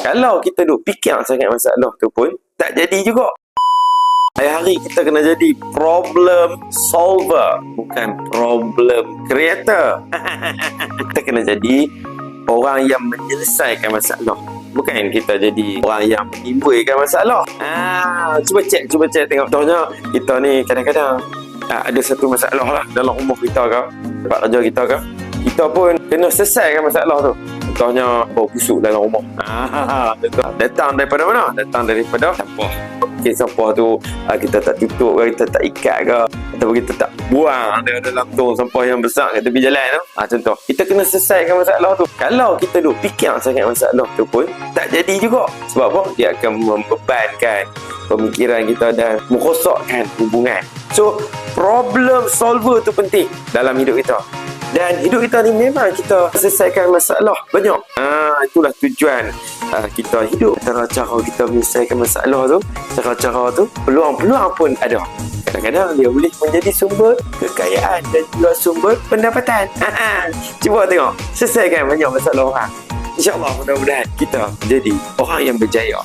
Kalau kita duk fikir sangat masalah tu pun tak jadi juga. Hari-hari kita kena jadi problem solver, bukan problem creator. Kita kena jadi orang yang menyelesaikan masalah, bukan kita jadi orang yang menimbulkan masalah. Cuba cek tengok. Contohnya kita ni kadang-kadang ada satu masalah lah dalam rumah kita ke, tempat kerja kita ke, kita pun kena selesaikan masalah tu. Contohnya bau busuk dalam rumah. Datang daripada mana? Datang daripada sampah. Okay, sampah tu kita tak tutup ke, kita tak ikat ke, ataupun kita tak buang dalam tong sampah yang besar kat tepi jalan tu. Contoh, kita kena selesaikan masalah tu. Kalau kita duk fikir sangat masalah tu pun tak jadi juga. Sebab apa? Dia akan membebankan pemikiran kita dan merosakkan hubungan. So, problem solver tu penting dalam hidup kita. Dan hidup kita ni memang kita selesaikan masalah banyak. Itulah tujuan kita hidup. Cara-cara kita menyelesaikan masalah tu, cara-cara tu, peluang-peluang pun ada. Kadang-kadang dia boleh menjadi sumber kekayaan dan juga sumber pendapatan. Cuba tengok, selesaikan banyak masalah orang. InsyaAllah mudah-mudahan kita jadi orang yang berjaya.